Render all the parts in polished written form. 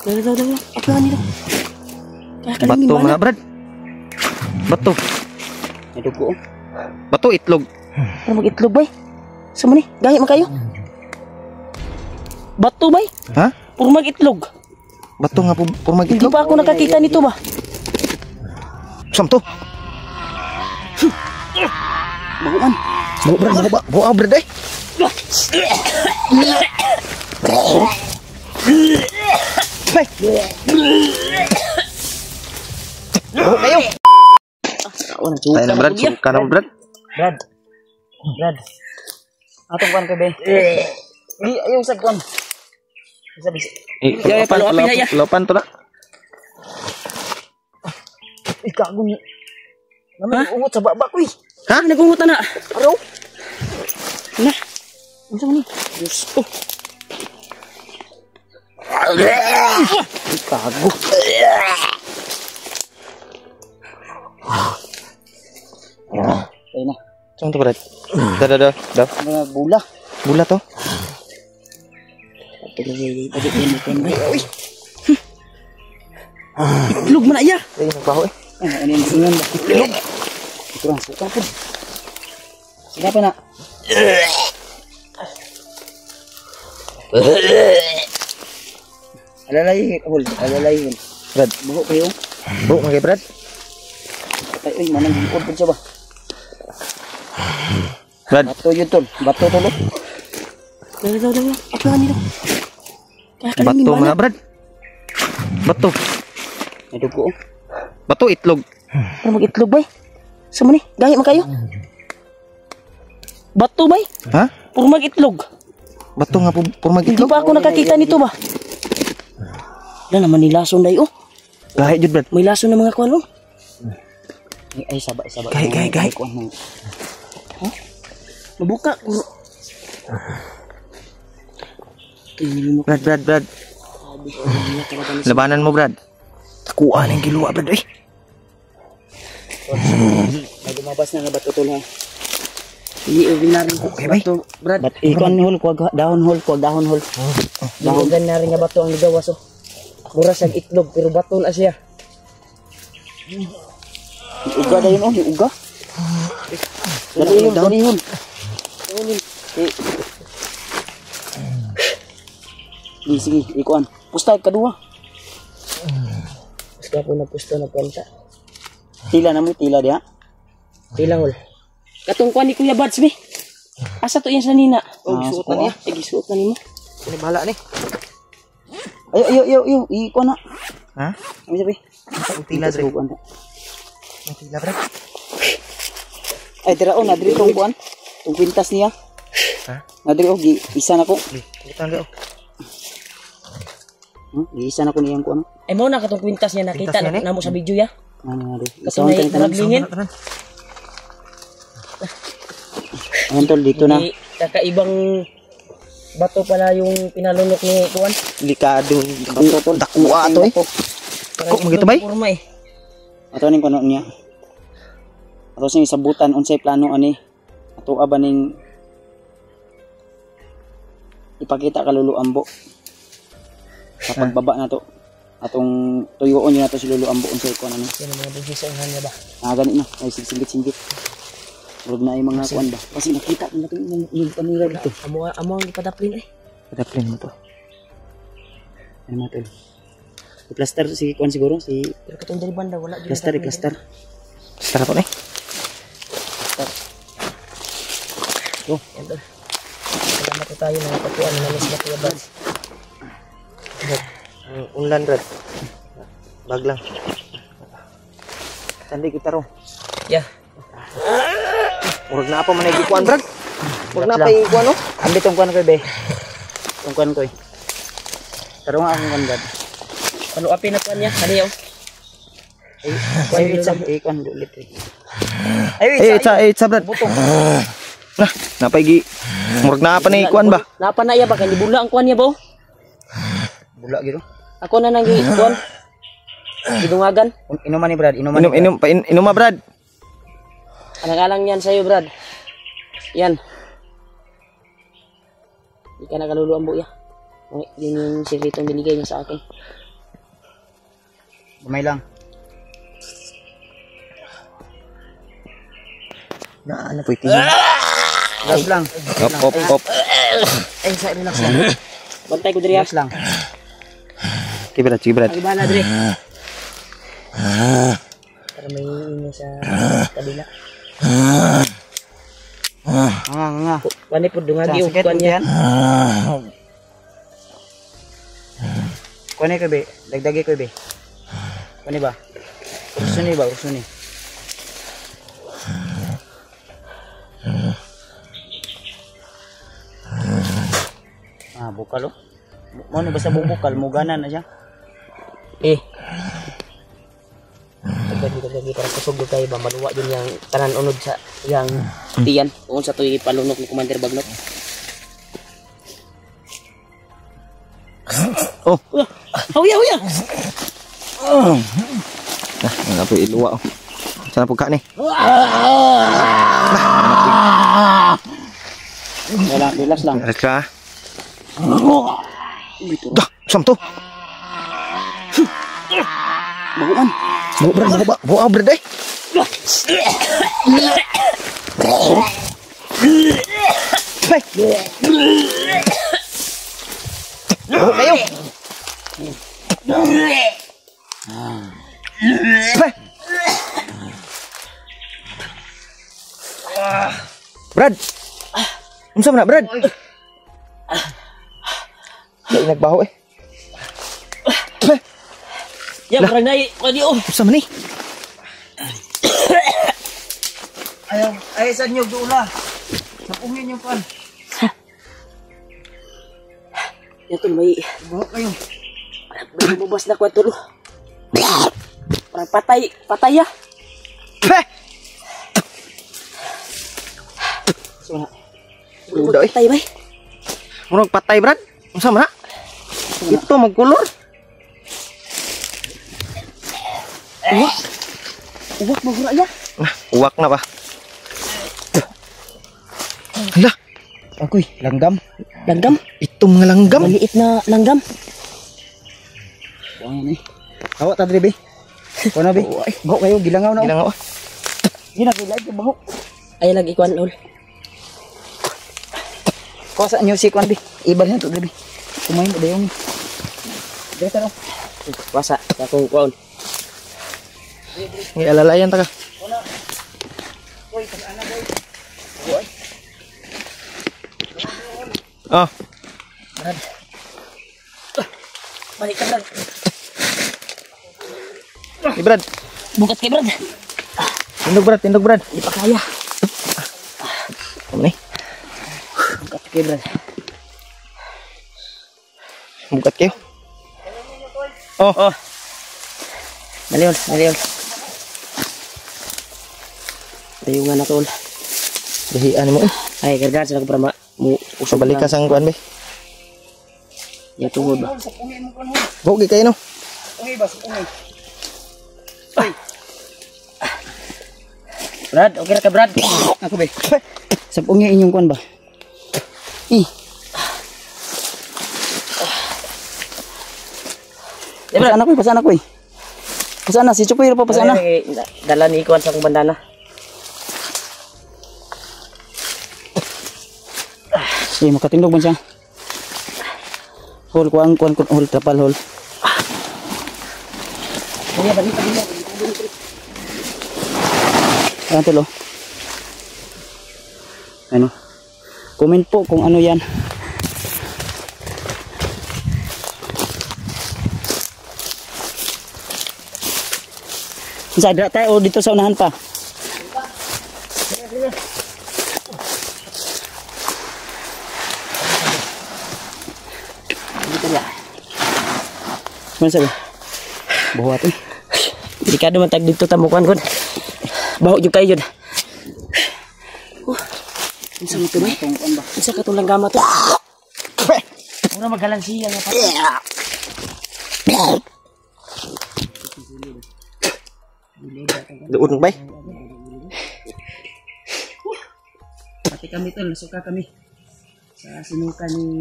Daw. Apahan nila. Bato mana Brad. Bato. May dugo. Bato itlog. Ano mag-itlog bay? Sama ni, gahi man kayo. Bato bay? Ha? Puro mag-itlog. Bato nga puro Hindi mag-itlog. pa ako nakakita nito ba? Sam to. Baguan. Buang Brad eh. Bay. Oh, kayo. Tayo na Brad, suka na Brad. Brad. Atong kuan ka be. Di ayo sa kuan. Sabi. Ya Lopan to na. Ikago ni. Naman ungot sa baba ko eh. Ha? Nagungot na. Araw. Na. Unsa man ni? Gusto. Ikago. Ayun na. Saan to Brad? Dah. Mga bula. Bula to. Itlog man na iya. Ay, nagbaho eh. Ano yung singan ba? Itlog. Ito ang suka po. Sige pa na. Alalay hol. Brad, Buho kayo. buo mga Brad. Ay, manang gilikod po siya ba? Brad, Bato yun tol. Bato tol. Daw. Apahan nila. bato mana Brad. Bato. May dugo. Bato itlog. Ano mag-itlog bay? Sama ni, gahi man kayo. Bato bay? Ha? Puro mag-itlog. Bato nga puro Hindi mag-itlog. pa ako nakakita nito ba? Wala naman ni lason day oh. Gahi jud Brad. May lason na mga kuwan oh. Ay sabay. Gahi. Kuwan mo. Ha? Mabuka. Brad. Labanan mo Brad. Takuan ang giluwa Brad eh. May lumabas na nga bato tol ha. Hindi ordinary Okay, bay. bato. Brad, ikuan hol, kuwag dahon hol. Dahon na rin nga bato ang ligawas oh. Mura siyang itlog pero bato na siya. Iuga na yun oh, iuga. Dali yun. Sige, ikuan. Pusta kadua. Pusta na kwenta. Tila dia. Tila hol. Katong kuan ni Kuya Bads be. Asa to yan sa nina? Gisuot na niya. Gisuot na nimo. Ini bahala ni. Ayo, ikuan na. Ha? Ano sabi? Tila Brad. Kuan. Tila Brad. Ay diraon na diri tong kuan. Tong kwintas niya. Ha? Nadiri og isa na ko. Butang daw. Isa na ko niyang kuan. Ay mo na katong kwintas niya nakita Kwintas niya, na mo sa video ya. Ano na di. Kasi Kasama may naglingin. Ayan tol dito na. Kakaibang bato pala yung pinalunok ni kuan. Delikado. Bato tol. Dakwa to eh. Kok magito bay? Porma eh. Ato ning kuno niya. Ato sing sabutan unsay plano ani. Ato abaning ipakita kalulu ambo. Sa pagbaba na to. Atong tuyuon yun na to si Lulu Ambo unsay kuan ano. Yan mga bugis ang hanya ba? Gani na. Ay sigit. Huwag na ay mga kuan ba. Kasi nakita ko natin yung panira dito. Amo ang ipadaplin eh. Padaplin mo to. Ano natin? I-plaster si kuan siguro si pero katong dari banda wala plaster. Stara to ni. Oh, ito. Salamat po tayo mga katuan na nalis na Kuya Bads. Unlan Brad. Baglang. Sandi kita ro. Yeah. Murag na apa man ay gikuan Brad. Murag na pa ikuan no. Ambi tong kuan ko be. Tong kuan ko. Taro nga akong kuan Brad. Ano api na kuan niya? Kaniyo. Ay, kuan ulit. Ay, it's Brad. Nah, napay murag na pa ni kuan ba? Napa na iya ba kay bula ang kuan niya ba? Bula giro. Ako na nang kuan. Gidungagan. Inuman ni Brad, Inom Brad. Alang-alang yan sa'yo, Brad. Yan. Hindi ka nakalulu ang buya. Yun yung sikretong binigay niya sa akin. Gamay lang. Ano po tingin? Relax lang. Hop. Ay, sa relax lang. Bantay ko diri. Relax lang. Sige brad. Ay, bala diri. Para may ino sa kabila. Nga. Wani po dungagi og kuan yan. Kuan ko be, dagdagi ko be. Kuan ba? Urso ni. Bukal oh. Mo ni basta bukal mo gana na siya. Dagdagi para kusog kay ba maluwa din yang tanan unod sa yang tiyan kung sa tuy palunok ni Commander Bagnok. Oh. Huya. Ano po iluwa. Sana po ka ni. Relax lang. Relax ka. Dah, sam to. Baguan. Bawa brad eh. Hey. Kayo. Brad. Unsa man na, Brad? Dai nagbaho eh. Ya, parang nai, kadiyo. Unsa man ni? Ay sa inyo doon Sapungin yung pan. Ito may baho kayo. Bumabas na kwento lo. Parang patay ah. So, udah patay bay. Murag patay, Brad. Unsa man na? Ito magkulor. Uwak magura ya. Uwak na ba? Hala, Agoy, langgam. ito mga langgam. Maliit na langgam. Wow, Hawa ta diri be. Kuno be. Baho kayo gilangaw na. Gilangaw. Ginagilay ko baho. Ay lagi kuan ol. Kosa nyo si kuan be. Ibal na to diri be. Kumain mo dayon. Dito no. Wasa akong kuan. Ngi alalayan ta ka. Oy, ana boy. Oh. Brad. Balik ka, Brad. Ni Brad. Bukat kay Brad. Tindog Brad. Hindi pa kaya. Ano ni? Bukat kay Brad. Bukat kayo. Oh. Dalion. Dayungan na tol. Dahian mo eh. Ay, gargar sila ko para Usa balik ka sang kuan be. Ya tungod ba. Gogi kayo no. Ungi ba, ungi. Brad, okay ra ka Brad? Ako be. Sa ungi inyong kuan ba? Pasana ko. Pasana si Chupoy pa pasana. Dala ni kuan sa akong bandana. Makatindog man siya. Hol trapal hol. Ayan tulo. Ano? Comment po kung ano yan. Sa tayo o dito sa unahan pa. Mana sabi? Buhat eh. Delikado man tag dito tamukan kon. Baho jud kayo jud. Unsa mo to ba? Unsa ka tong langgama to? Ora magalan siya nga pa. Doon bay. Pati kami tol, nasuka kami. Sa sinuka ni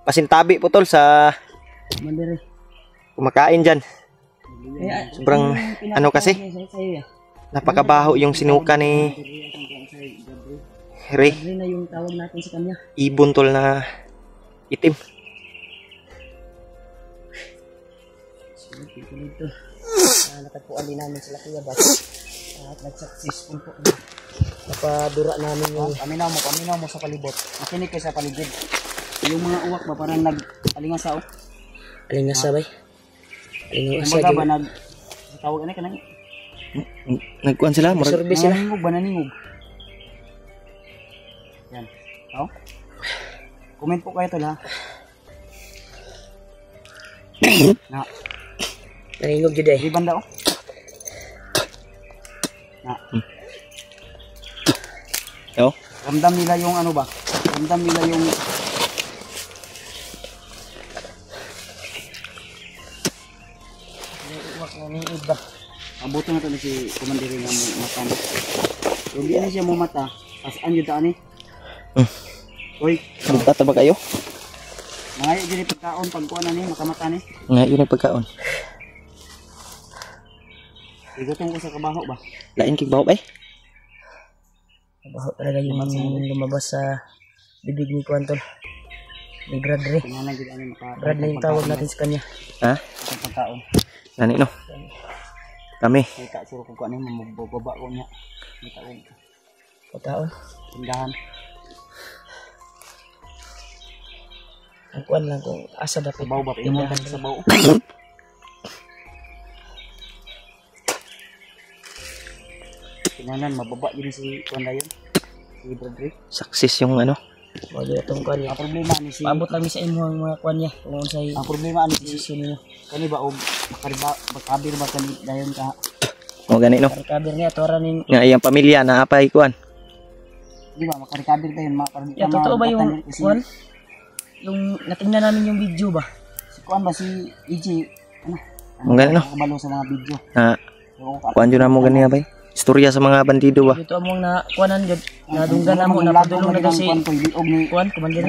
Pasintabi po tol sa Mandere. kumakain dyan. Sobrang ano kasi, napakabaho yung sinuka ni Ray. Na yung tawag natin sa kanya. Ibon tol na itim. Natagpuan din namin sila Kuya Bas. At nag-successful po. Napadura namin yung... Paminaw mo sa palibot. Makinig kayo sa paligid. Yung mga uwak ba parang nag-alingasa o? Alingasa ba? Alingasa. Kumbaga ba tawag ano ka na? Nagkuhan sila? Survey sila. Naningog. Yan. O? Comment po kayo tol ha. Na. Naningog jud eh. Di banda o? Na. Yo. Ramdam nila yung ano ba? Ramdam nila yung uwak na ni iba. Ang buto na to si komandire nga mo mata. Yung di siya mo mata. Asaan jud ta ani? Oy, Nagtata ba kayo? mga diri pagkaon pagkuan ani makamata ni. Ngayon na pagkaon. Igutong ko sa kabaho ba? Lain kig baho bay. Kabaho talaga yung lumabas sa bibig ni Kuantol. Ni Bradley. Bradley yung tawag natin sa kanya. Ha? Sa pagkaon. Nani no? Kami. Kita suro ko ano mababa ko niya. Kita ko. Pagkaon. Tindahan. Ang kuan lang kung asa dapat. Sabaw ba? Yung mga sabaw. Tinanan, mababa din si kuan dayon. Si Bradley. Success yung ano. Wala itong kuan niya. Ang problema ni si... Paabot lang sa imo ang mga kuan niya. Kung sa'y... Ang problema ni si Sisyo niya. Kani ba o makabir ba kani dayon ka? O gani no? Makabir niya, tora ni... Nga iyang pamilya na apay kuan. Di ba, makarikabir tayo. Ya, totoo ba yung kuan? Yung natingnan namin yung video ba? Si kuan ba si EJ? Ano? Ang gani no? Kabalo sa mga video. Ha? Kuan dyan na mo gani abay? Istorya sa mga bandido ba? Ito among na kuanan jud. Nadunggan na mo napadulong na si kuan commander.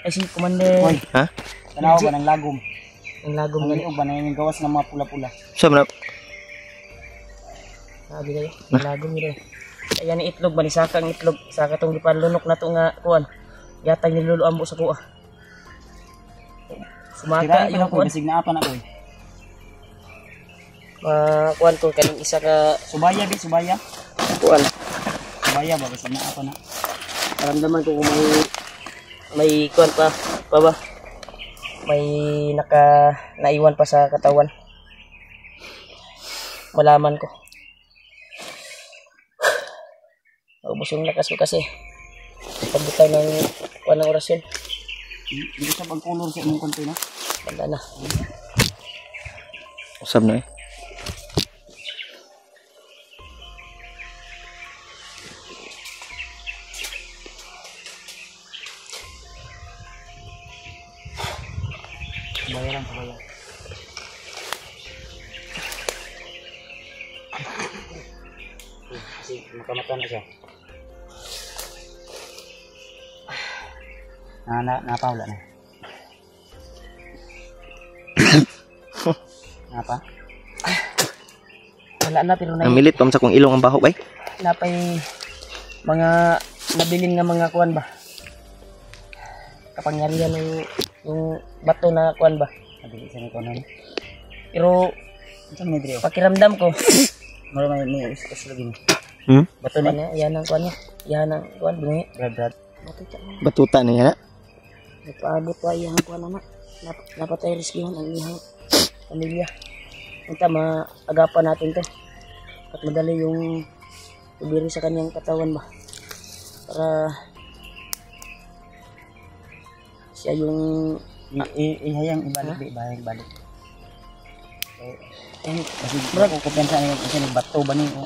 Ay si commander. Ha? Tanaw ba ng lagom? Ang lagom gali og ba na yung gawas ng mga pula-pula. Sa man. Sabi kayo, lagom nila. Kaya ni itlog ba ni sakang itlog, saka tong gipanlunok na to nga kuan. Yatay ni Lolo Ambo sa kuha. Sumaka yung kuan. Bisig na apa na ko eh. Kuan ko kaning isa ka subaya di subaya. Kuan. Subaya ba bisig na apa na. Naramdaman ko kung may kuan pa ba? May naiwan pa sa katawan. Malaman ko. Ubos yung lakas ko kasi. Pagbutay ng kuan ng orasyon. Hindi sa pagkulor sa imong konti na. Banda na. Usab na eh. Bayaran ko bayan. Kasi makamatan na siya. Napawala na. Napa? Wala na pero Ang milit pam sa kong ilong ang baho bay. Napay mga nabilin nga mga kuan ba? Kapangyarihan ng yung bato na kuan ba? Nabili sa ni kuan. Pero pakiramdam ko may iskas lagi. Bato na yan ang kuan niya. Yan ang kuan bungi. Brad. Batuta na yan. Nagpaabot pa iyang kuan anak. Napatay rescuehan ang iyang pamilya. Unta maagapan natin to. At madali yung ibiri sa kanyang katawan ba. Para siya yung ihayang ibalik. Kasi bro, kukumpensa niya kasi nagbato ba niyo.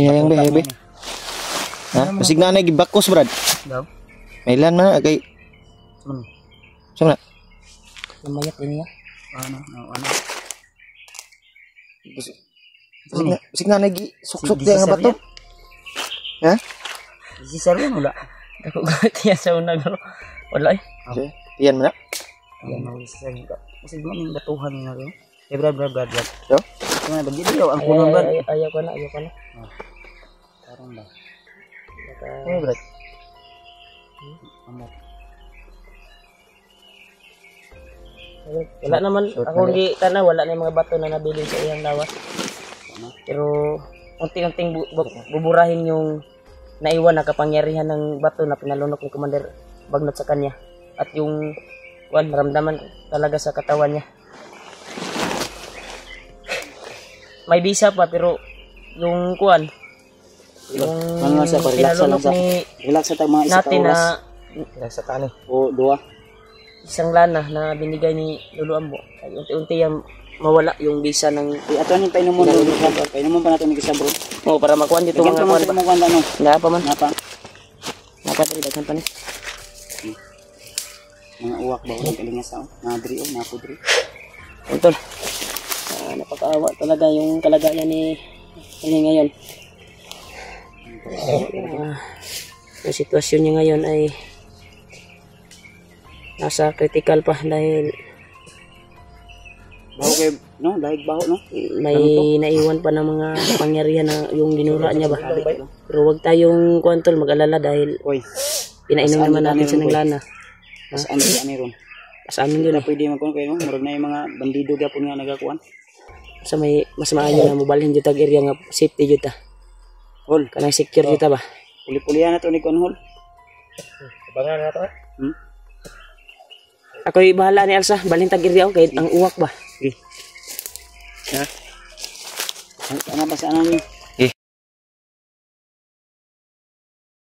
Ihayang bebe. Ha? Basig na nagibakos brad. Daw. May ilan na kay Sama na. Lumayat din niya. Ano? Basig na nagi-suksok diya nga bato. Ha? Si Saro mula. Ako kaya sa una garo. Wala eh. Okay. Iyan mo na. Yan mo si Saro. Kasi mga batuhan na rin. Brad. Yo. Ano ba dito ang kuno Brad? Ayaw ko na. Parang ba. Brad. Wala naman ako hindi tanaw, wala na yung mga bato na nabilin sa iyang lawas. Pero unti-unting buburahin yung naiwan na kapangyarihan ng bato na pinalunok ni Commander Bagnot sa kanya. At yung maramdaman talaga sa katawan niya. May bisa pa pero yung yung Ano sa relax lang sa. Relax sa mga isa natin na Sa tani. o duwa. isang lana na binigay ni Lolo Ambo. Ay unti-unti yung mawala yung bisa ng Ato ni painomon painomon pa nato ni Kisabro. para makuan dito mga kuan kuan. mo kuan ano. Napa man. Napa. Dili daghan pa ni. Mga uwak ba ulang kalingas sa nadri o napudri. Utol. Napakaawa talaga yung kalagayan ni ngayon. Yung sitwasyon niya ngayon ay nasa critical pa dahil Baho kay no, dahil baho no. may naiwan pa ng mga pangyarihan na yung dinura niya ba. Pero wag tayong kuantol mag-alala dahil Oy, pinainom naman natin siya ng lana. saan ani ron? Sa amin yun Dili pwede man kun kay no, murag na yung mga bandido gyapon nga nagakuan. sa may mas maayo na mobalhin jud tag area nga safety jud ta. Hol, Kanang secure jud ta ba. uli-pulihan na to ni kon hol. Abangan na to. Ako'y bahala ni Elsa, balhin tag area kay ang uwak ba. Ano ba sa ano ni?